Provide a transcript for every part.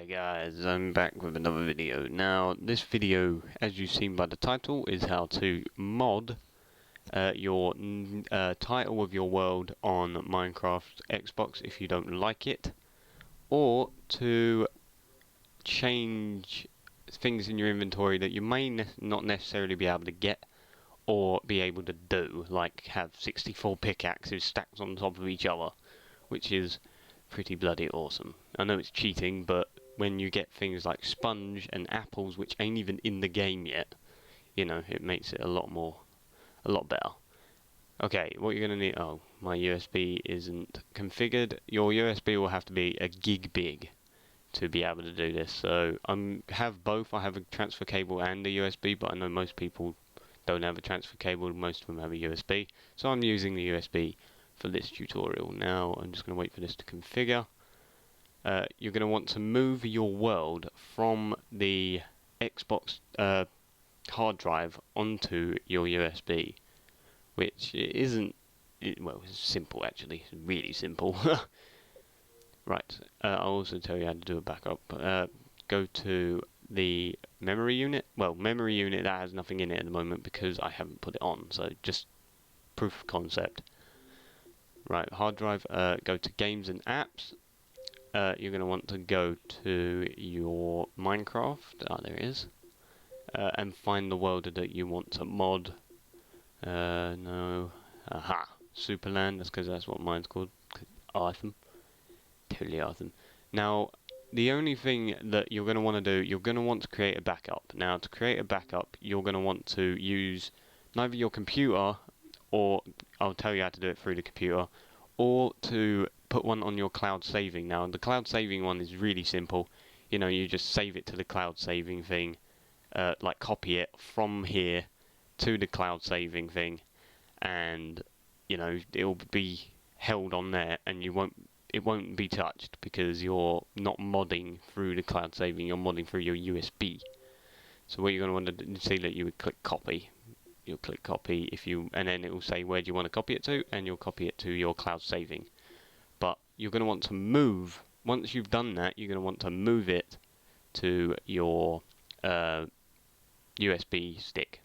Okay guys, I'm back with another video. Now this video, as you've seen by the title, is how to mod your title of your world on Minecraft Xbox if you don't like it, or to change things in your inventory that you may not necessarily be able to get or be able to do, like have 64 pickaxes stacked on top of each other, which is pretty bloody awesome. I know it's cheating, but when you get things like sponge and apples, which ain't even in the game yet, you know, it makes it a lot better. Okay, what you're gonna need, oh, my USB isn't configured. Your USB will have to be a gig big to be able to do this. So I have both. I have a transfer cable and a USB, but I know most people don't have a transfer cable. Most of them have a USB. So I'm using the USB for this tutorial. Now I'm just going to wait for this to configure. You're going to want to move your world from the Xbox hard drive onto your USB, which isn't, well, it's simple actually. It's really simple. Right, I'll also tell you how to do a backup. Go to the memory unit. Well, memory unit, that has nothing in it at the moment because I haven't put it on, so just proof of concept. Right, hard drive, go to games and apps. You're going to want to go to your Minecraft, there it is, and find the world that you want to mod. No, aha, Superland, that's because that's what mine's called. Awesome, totally awesome. Now, the only thing that you're going to want to do, you're going to want to create a backup. Now, to create a backup, you're going to want to use neither your computer, or I'll tell you how to do it through the computer, or to put one on your cloud saving. Now, the cloud saving one is really simple. You know, you just save it to the cloud saving thing, like copy it from here to the cloud saving thing, and you know, it'll be held on there, and it won't be touched because you're not modding through the cloud saving, you're modding through your USB. So what you're going to want to do, see that you would click copy. You'll click copy and then it will say where do you want to copy it to, and you'll copy it to your cloud saving. But you're going to want to move, once you've done that, you're going to want to move it to your USB stick.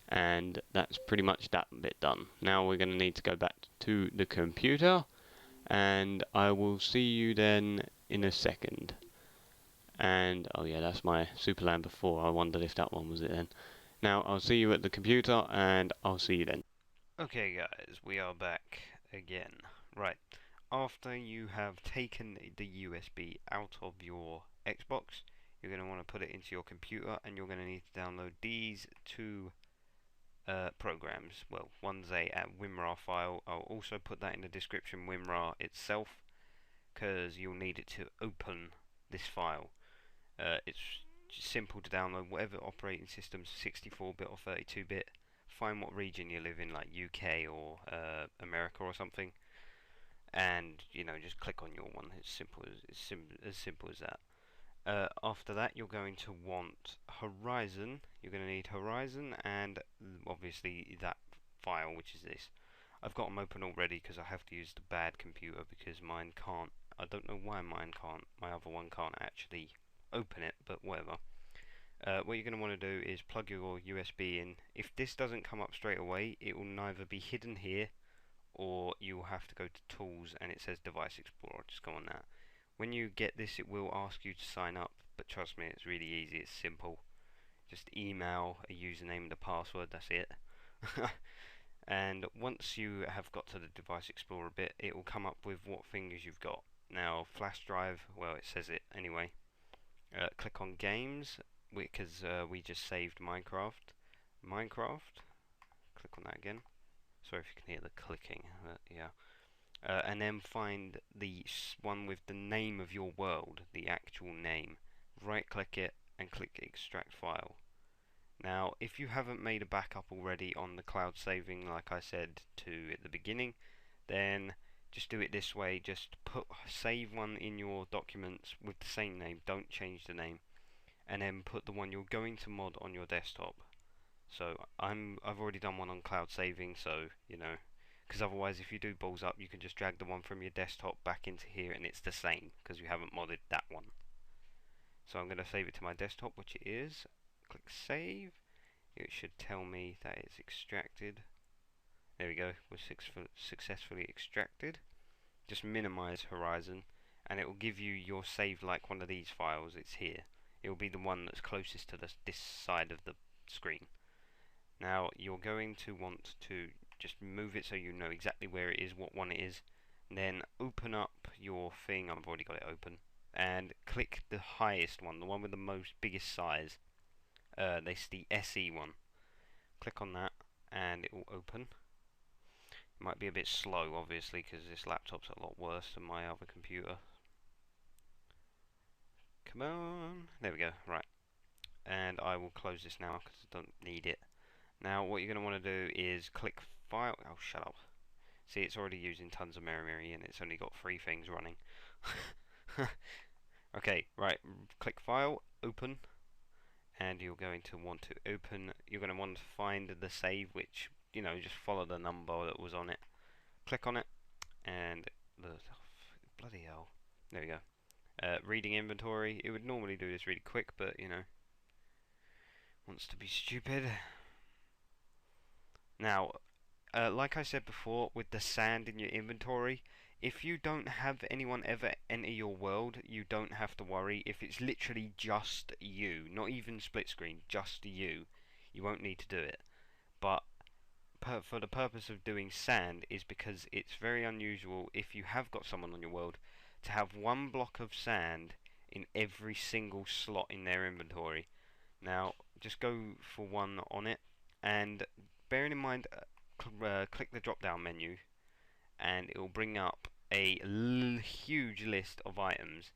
And that's pretty much that bit done. Now we're going to need to go back to the computer, and I will see you then in a second. And oh yeah, that's my Superland before. I wondered if that one was it then. Now I'll see you at the computer, and I'll see you then. Okay guys, we are back again. Right, after you have taken the USB out of your Xbox, you're going to want to put it into your computer, and you're going to need to download these two programs. Well, one's a WinRAR file. I'll also put that in the description, WinRAR itself, because you'll need it to open this file. It's simple to download, whatever operating system, 64-bit or 32-bit. Find what region you live in, like UK or America or something, and you know, just click on your one. It's as simple as that. After that, you're going to want Horizon. You're going to need Horizon and obviously that file, which is this. I've got them open already because I have to use the bad computer because mine can't. I don't know why mine can't. My other one can't actually open it, but whatever. What you're going to want to do is plug your USB in. If this doesn't come up straight away, it will neither be hidden here, or you'll have to go to Tools and it says Device Explorer. Just go on that. When you get this, it will ask you to sign up, but trust me, it's really easy, it's simple. Just email a username and a password, that's it. And once you have got to the Device Explorer bit, it will come up with what things you've got. Now, flash drive, well, it says it anyway. Click on Games, because we just saved Minecraft. Click on that again. Sorry if you can hear the clicking, yeah. And then find the one with the name of your world, the actual name. Right click it and click extract file. Now, if you haven't made a backup already on the cloud saving, like I said at the beginning, then just do it this way. Just save one in your documents with the same name, don't change the name, and then put the one you're going to mod on your desktop. So I've already done one on cloud saving, so you know, because otherwise if you do balls up, you can just drag the one from your desktop back into here and it's the same because you haven't modded that one. So I'm going to save it to my desktop, which it is. Click save. It should tell me that it's extracted. There we go, was successfully extracted. Just minimize Horizon, and it will give you your save like one of these files. It's here. It will be the one that's closest to this side of the screen. Now you're going to want to just move it so you know exactly where it is, what one it is. And then open up your thing. I've already got it open, and click the highest one, the one with the most biggest size. That's the SE one. Click on that, and it will open. It might be a bit slow, obviously, because this laptop's a lot worse than my other computer. Come on, there we go. Right, and I will close this now because I don't need it. Now, what you're going to want to do is click File. Oh, shut up. See, it's already using tons of memory, and it's only got 3 things running. Okay, right. Click File, Open, and you're going to want to open. You're going to want to find the save, which, you know, just follow the number that was on it. Click on it, and bloody hell. There we go. Reading inventory. It would normally do this really quick, but you know, wants to be stupid. Now, like I said before, with the sand in your inventory, if you don't have anyone ever enter your world, you don't have to worry. If it's literally just you, not even split screen, just you won't need to do it. But for the purpose of doing sand is because it's very unusual if you have got someone on your world to have 1 block of sand in every single slot in their inventory. Now, just go for 1 on it, and bearing in mind, click the drop down menu, and it will bring up a huge list of items.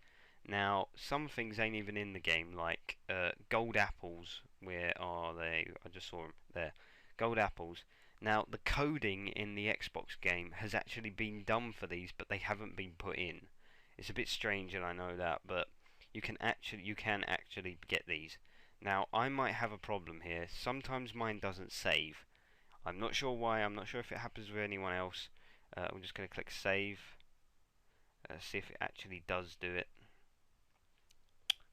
Now, some things ain't even in the game, like gold apples. Where are they? I just saw them there. Gold apples. Now, the coding in the Xbox game has actually been done for these, but they haven't been put in. It's a bit strange, and I know that, but you can actually get these. Now, I might have a problem here. Sometimes mine doesn't save. I'm not sure why. I'm not sure if it happens with anyone else. I'm just going to click save. See if it actually does do it.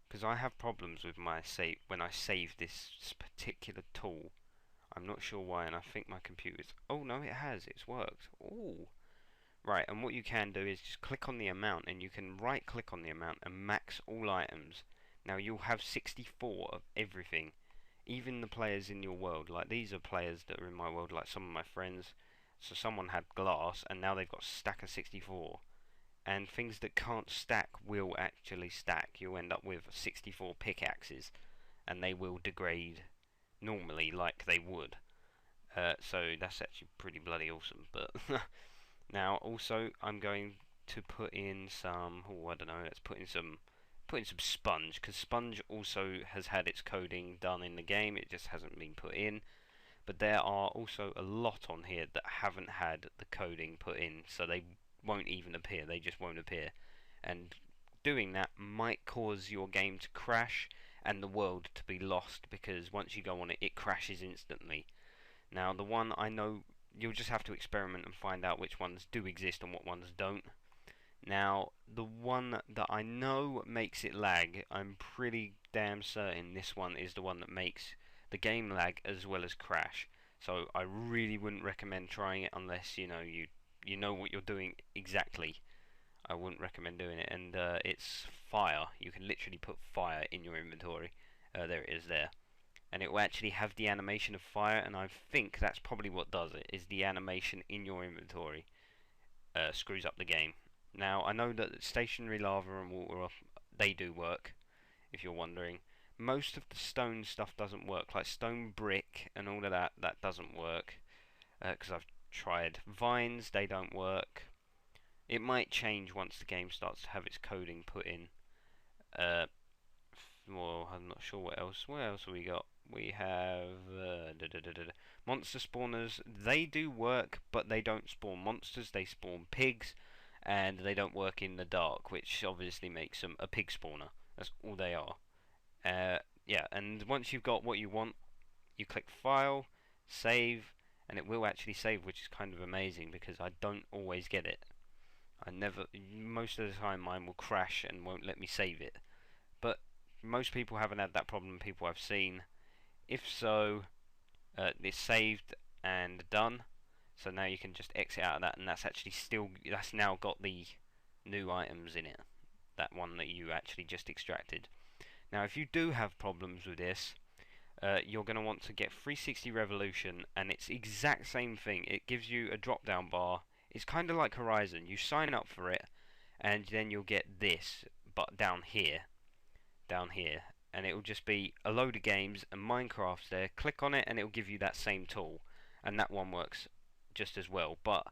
Because I have problems with my save when I save this particular tool. I'm not sure why, and I think my computer's... Oh no, it has. It's worked. Ooh. Right, and what you can do is just click on the amount, and you can right click on the amount and max all items. Now you'll have 64 of everything, even the players in your world. Like, these are players that are in my world, like some of my friends. So someone had glass, and now they've got a stack of 64. And things that can't stack will actually stack. You'll end up with 64 pickaxes, and they will degrade normally like they would. So that's actually pretty bloody awesome. But now also I'm going to put in some, oh, I don't know, let's put in some sponge, because sponge also has had its coding done in the game, it just hasn't been put in. But there are also a lot on here that haven't had the coding put in, so they won't even appear, they just won't appear. And doing that might cause your game to crash and the world to be lost, because once you go on it, it crashes instantly. Now, the one I know, you'll just have to experiment and find out which ones do exist and what ones don't. Now, the one that I know makes it lag, I'm pretty damn certain this one is the one that makes the game lag as well as crash. So I really wouldn't recommend trying it unless you know what you're doing exactly. I wouldn't recommend doing it. And it's fire. You can literally put fire in your inventory. There it is there. And it will actually have the animation of fire, and I think that's probably what does it, is the animation in your inventory screws up the game. Now, I know that stationary lava and water, they do work, if you're wondering. Most of the stone stuff doesn't work, like stone brick and all of that doesn't work, because I've tried. Vines, they don't work. It might change once the game starts to have its coding put in. Well, I'm not sure what else. What else have we got? We have monster spawners. They do work, but they don't spawn monsters. They spawn pigs, and they don't work in the dark, which obviously makes them a pig spawner. That's all they are. Yeah, and once you've got what you want, you click File, Save, and it will actually save, which is kind of amazing because I don't always get it. Most of the time mine will crash and won't let me save it. But most people haven't had that problem, people I've seen. If so, it's saved and done. So now you can just exit out of that, and that's actually still, that's now got the new items in it. That one that you actually just extracted. Now if you do have problems with this, you're going to want to get 360 Revelution, and it's exact same thing. It gives you a drop down bar. It's kind of like Horizon. You sign up for it, and then you'll get this, but down here, and it will just be a load of games and Minecraft's there. Click on it and it will give you that same tool, and that one works just as well. But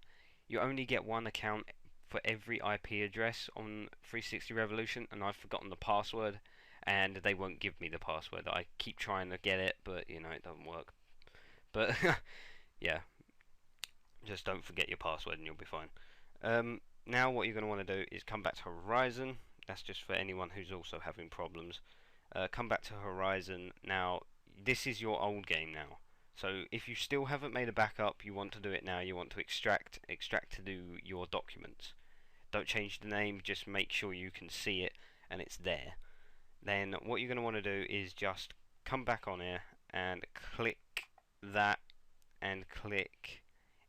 you only get one account for every IP address on 360 Revolution, and I've forgotten the password, and they won't give me the password. I keep trying to get it, but you know, it doesn't work. But yeah, just don't forget your password and you'll be fine. Now what you're going to want to do is come back to Horizon. That's just for anyone who's also having problems. Come back to Horizon. Now this is your old game now, so if you still haven't made a backup, you want to do it now. You want to extract to do your documents. Don't change the name, just make sure you can see it and it's there. Then what you're going to want to do is just come back on here and click that and click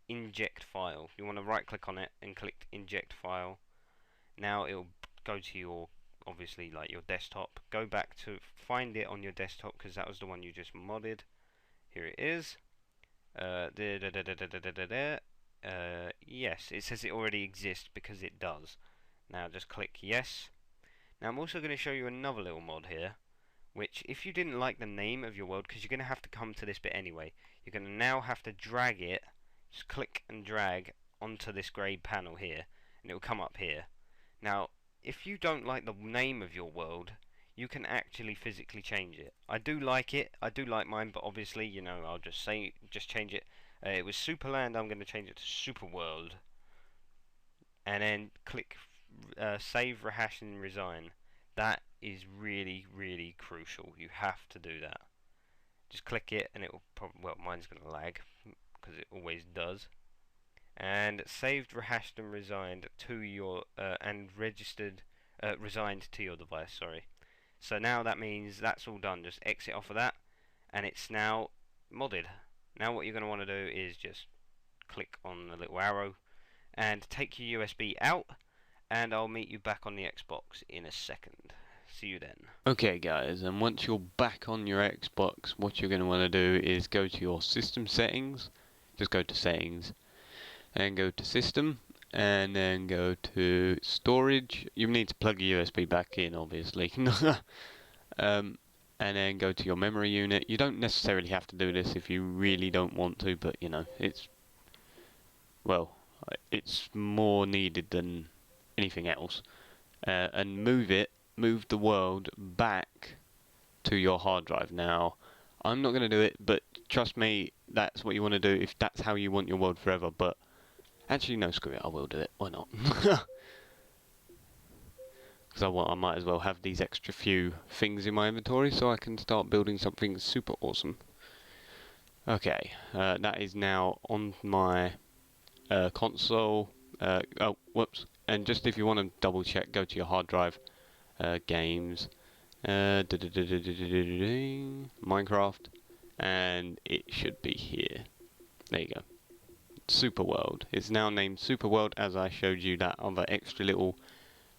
inject file. You want to right click on it and click inject file. Now it'll go to your, obviously, like your desktop. Go back to find it on your desktop, because that was the one you just modded. Here it is. Yes, it says it already exists because it does. Now just click yes. Now I'm also going to show you another little mod here, which if you didn't like the name of your world, because you're going to have to come to this bit anyway, you're going to now have to drag it, just click and drag onto this grey panel here, and it will come up here. Now if you don't like the name of your world, you can actually physically change it. I do like it, I do like mine, but obviously, you know, I'll just change it. It was Superland, I'm going to change it to Superworld. And then click save, rehash and resign. That is really, really crucial. You have to do that. Just click it and it will probably, well, mine's going to lag, because it always does. And saved, rehashed and resigned to your, and registered, resigned to your device, sorry. So now that means that's all done. Just exit off of that, and it's now modded. Now what you're going to want to do is just click on the little arrow and take your USB out, and I'll meet you back on the Xbox in a second. See you then. Okay guys, and once you're back on your Xbox, what you're going to want to do is go to your system settings. Just go to settings and go to system, and then go to storage. You need to plug your USB back in, obviously. And then go to your memory unit. You don't necessarily have to do this if you really don't want to, but you know, it's, well, it's more needed than anything else. And move the world back to your hard drive. Now I'm not going to do it, but trust me, that's what you want to do if that's how you want your world forever. But actually no, screw it, I will do it, why not? Because I might as well have these extra few things in my inventory so I can start building something super awesome. Okay, that is now on my console. Oh, whoops. And just if you want to double check, go to your hard drive, games, Minecraft, and it should be here. There you go. Super World. It's now named Super World, as I showed you that other extra little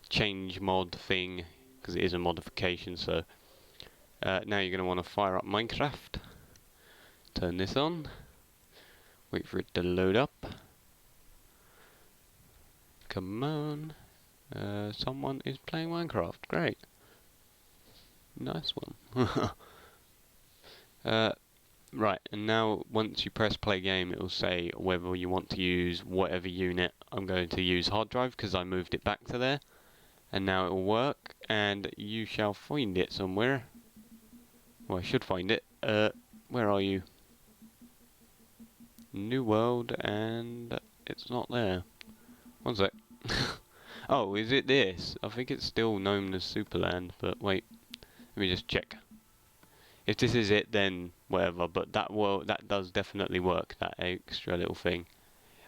change mod thing, because it is a modification. So now you're going to want to fire up Minecraft, turn this on, wait for it to load up. Come on, someone is playing Minecraft, great, nice one. Right, and now once you press play game, it will say whether you want to use whatever unit. I'm going to use hard drive because I moved it back to there, and now it will work, and you shall find it somewhere. Well, I should find it. Where are you? New world, and it's not there. One sec. Oh, is it this? I think it's still known as Superland, but wait, let me just check. If this is it, then whatever, but that does definitely work, that extra little thing.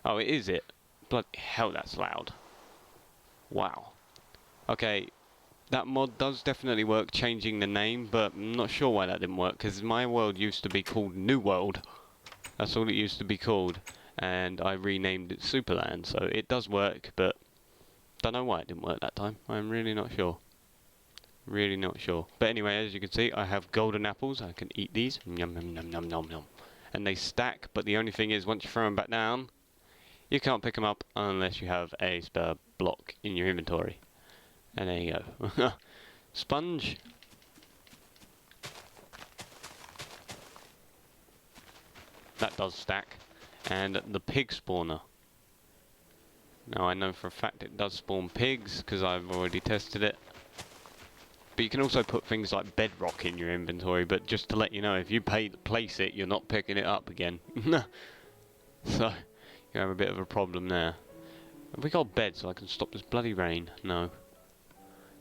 Oh, it is it. Bloody hell, that's loud. Wow. Okay, that mod does definitely work, changing the name, but I'm not sure why that didn't work, because my world used to be called New World. That's all it used to be called, and I renamed it Superland, so it does work, but don't know why it didn't work that time. I'm really not sure. Really not sure. But anyway, as you can see, I have golden apples. I can eat these. Yum, yum, yum, yum, yum, yum. And they stack, but the only thing is, once you throw them back down, you can't pick them up unless you have a spare block in your inventory. And there you go. Sponge. That does stack. And the pig spawner. Now I know for a fact it does spawn pigs, because I've already tested it. But you can also put things like bedrock in your inventory, but just to let you know, if you place it, you're not picking it up again. So, you have a bit of a problem there. Have we got bed so I can stop this bloody rain? No.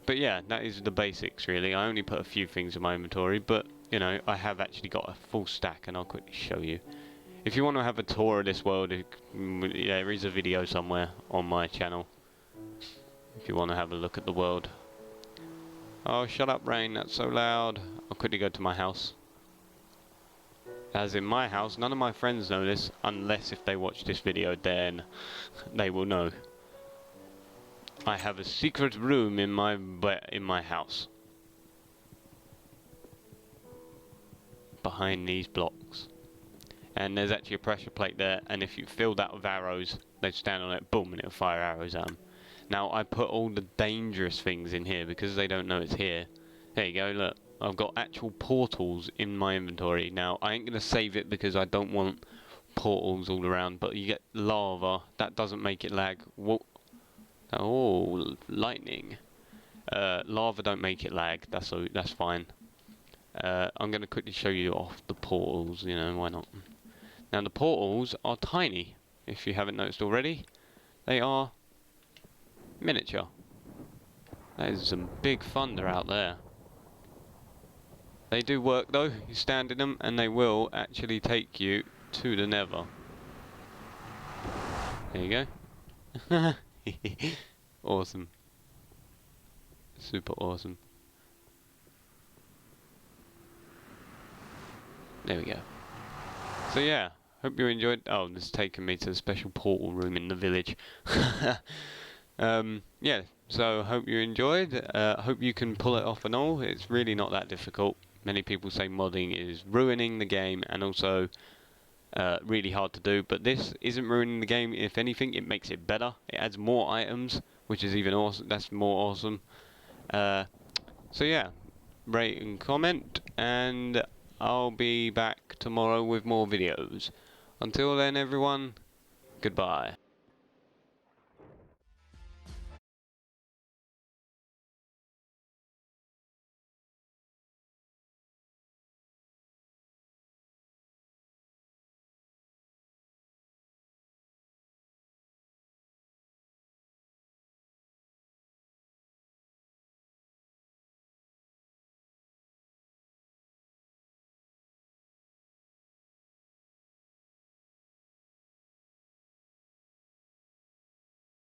But yeah, that is the basics really. I only put a few things in my inventory, but, you know, I have actually got a full stack, and I'll quickly show you. If you want to have a tour of this world, there is a video somewhere on my channel. If you want to have a look at the world. Oh, shut up, rain, that's so loud. I'll quickly go to my house. As in my house, none of my friends know this, unless if they watch this video, then they will know. I have a secret room in my house. Behind these blocks. And there's actually a pressure plate there, and if you fill that with arrows, they stand on it, boom, and it'll fire arrows at them. Now, I put all the dangerous things in here because they don't know it's here. There you go, look. I've got actual portals in my inventory. Now, I ain't going to save it because I don't want portals all around, but you get lava. That doesn't make it lag. Whoa. Oh, lightning. Lava don't make it lag. That's fine. I'm going to quickly show you off the portals, you know, why not? Now, the portals are tiny, if you haven't noticed already. They are miniature. That is some big thunder out there. They do work though, you stand in them and they will actually take you to the nether. There you go. Awesome. Super awesome. There we go. So yeah, hope you enjoyed. Oh, this is taking me to a special portal room in the village. Yeah, so hope you enjoyed. Hope you can pull it off and all. It's really not that difficult. Many people say modding is ruining the game and also really hard to do, but this isn't ruining the game. If anything, it makes it better. It adds more items, which is even awesome. That's more awesome. So yeah, rate and comment, and I'll be back tomorrow with more videos. Until then, everyone, goodbye.